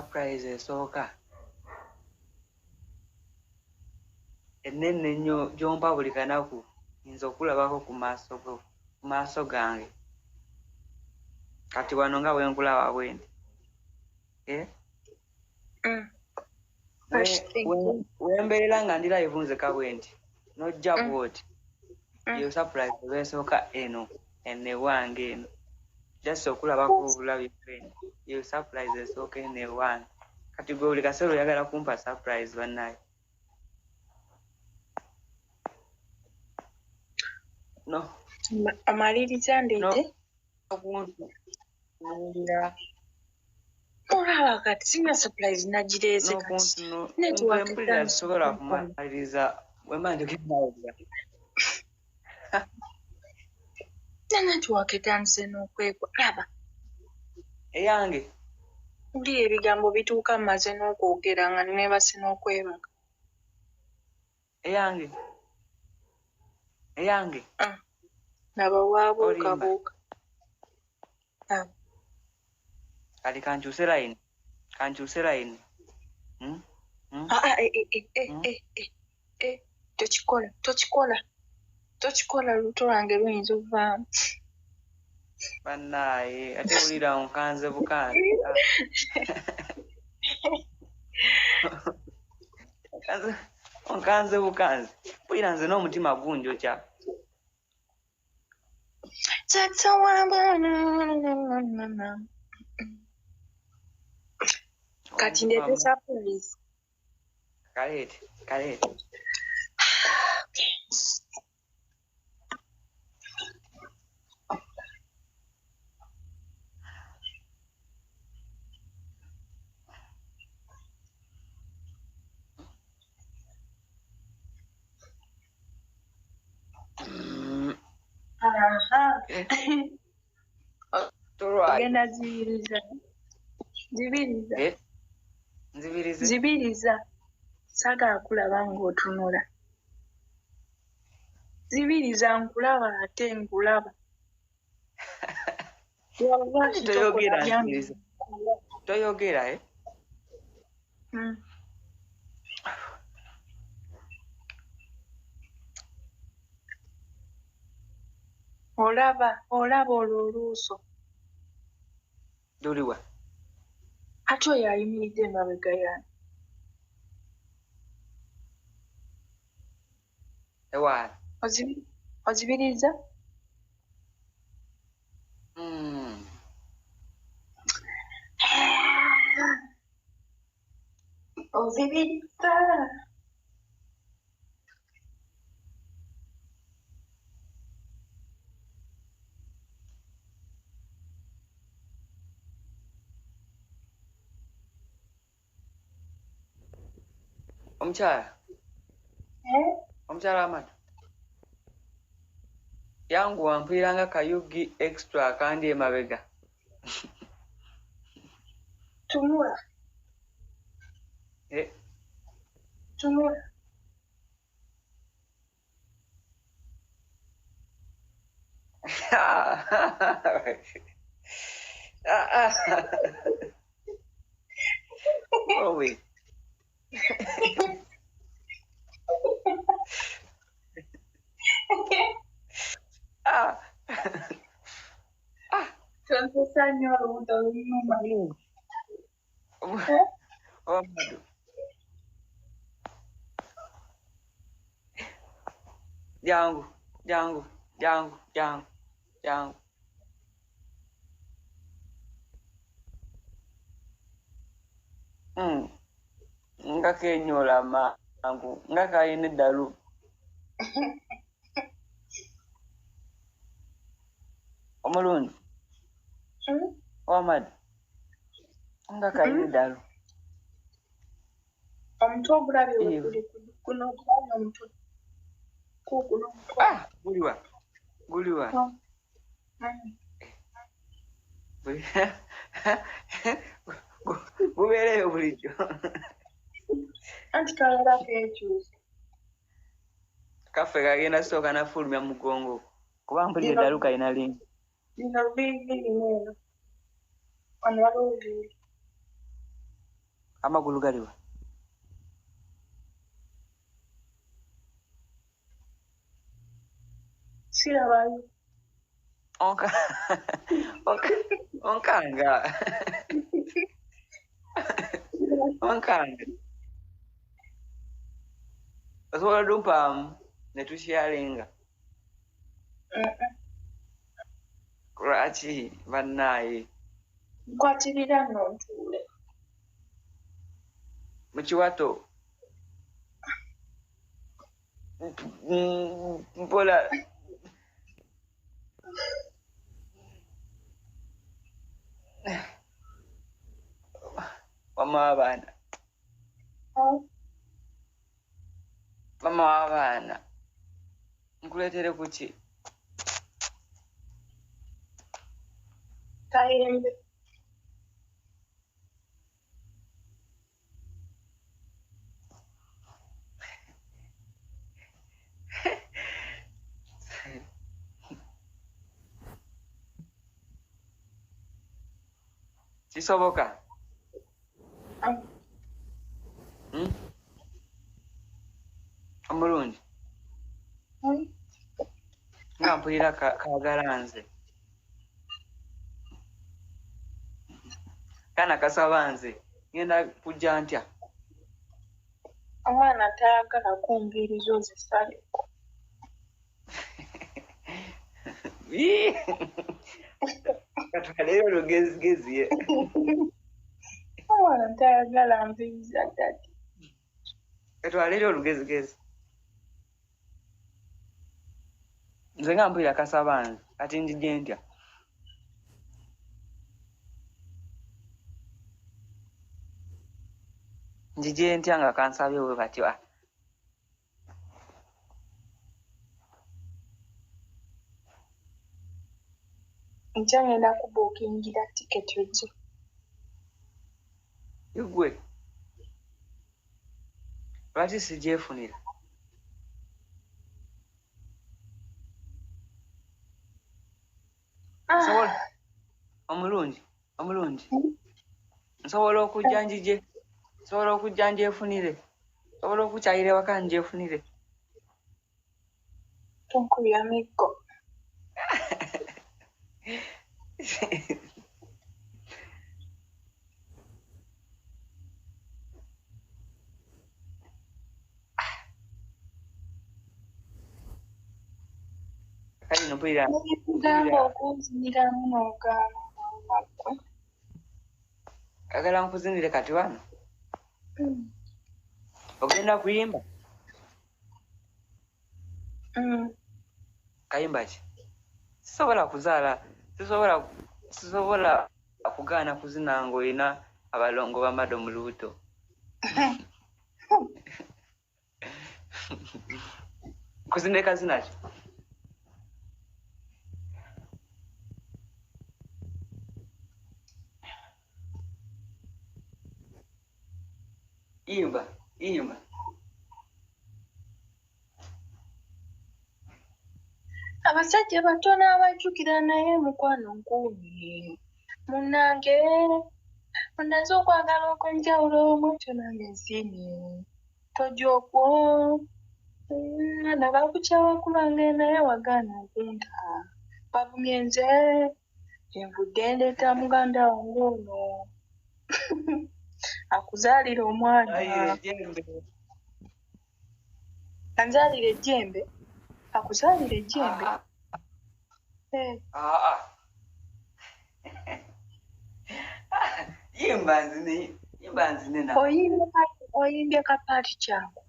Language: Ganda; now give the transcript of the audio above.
surprise esooka ennene nnyo gy'ompa buli kanaku nza okulabako ku maaso gange kati wano nga bwe nkulaba bwendi wembeera nga ndi live nzeka bwendi nojja bwoti yo surprise olwensooka eno enewange eno just okulabako obulabi bwendi yo surprise esooka enewange kati gwe buli kaseera oyagala kumpa surprise bannaye no amaliriza ndete olaba kati sina surprise nagireese kati mpulira sobola kumaliriza wemba ndigimawulira netiwaka etandise n'okwegwa laba eyange uli ebigambo bituuka mmaze n'okwogera nga nebase n'okwebaga eyange naba waabuukabuuka kati kankyuse layini tokikola luto lwange luyinza ovaamu bannaaye ate wulira onkanze bukanzi onkanze bukanzi wulira nze n'omutima gunjokya kati ndete surprise kaleete ogenda zibiriza sagala kulaba ng'otunula zibiriza nkulaba ate nkulaba toyogera olaba olwo oluuso luliwa ate oyo ayimiridde emabega yange ewaana ozibiriza ozibiriza omukyala amata yangu wampuliranga kayugi extra kandi emabega tunula tunula oh wait Tontosa nnyo olubuto lunyuma Omadu jangu nga kenyola mangu nga kayina eddalu omulungi Omadu nga kayina eddalu omutwe ogulabye guno ogulabye omutwe kuguno guliwa gubeereyo bulijjo anti kalala kekyusa kaffe kagenda sooka nafulumya mugongo kuba mpulira eddalu kayina lingi lino lubiri lino eno wano waliwo lubiri Amagulu galiwa. Sirabayo. Onkanga. Onkanga. Osobola dumpaamu ne tusharinga. Lwaki bannaye? Nkwatirira nno ntuule. Mu kiwato. Mpola. Mama w'abaana. Mama w'abaana. Nkuleetere kuki? Kayembe. Kisoboka? Omulungi. Nga mpulira kaagala nze. Kana kasaba nze. Ngenda kujja ntya? Omwana tayagala kungirizo zisale. Katwaleyo olugezigezi. Omwana tayagala mbiriza ddati. Katwaleyo olugezigezi. Nze nga mpulira kasaba nze. Kati njije ntya? Njije ntya nga kansabye bwe batyo? Nkya ngenda kubuukingira tiketi ojje. Igwe. Lwaki sijjeefunira? Omulungi. Nsobola okujja njije. Nsobola okujja njeefunire. Nsobola okukyayira ewaka njeefunire. Tonkubya miggo. Kali mpulira. Kugamba okunziniramu n'ogaana. Kagala nkuzinire kati wano. Ogenda kuyimba? Kayimba ki? Sisobola kuzaala. Sisobola kugaana kuzina ng'olina abalongo bamado mu lubuto. Nkuzine kazina ki? Imba. Abasajja batono abajjukira naye mukwano nkuumye. Munnange, ondaze okwagala okw'enjawulo mwekyo nange nsiimye. Tojja okwo. Nalaba kukyawa kulange naye wagaana okunta. Bavumye nze. Kyenvudde ndeeta muganda wange ono. Akuzaalira omwana. Anzaalira ejjembe. Akuzaalira ejjembe. Yimba nzine na. Oyimbye kapaati kyako.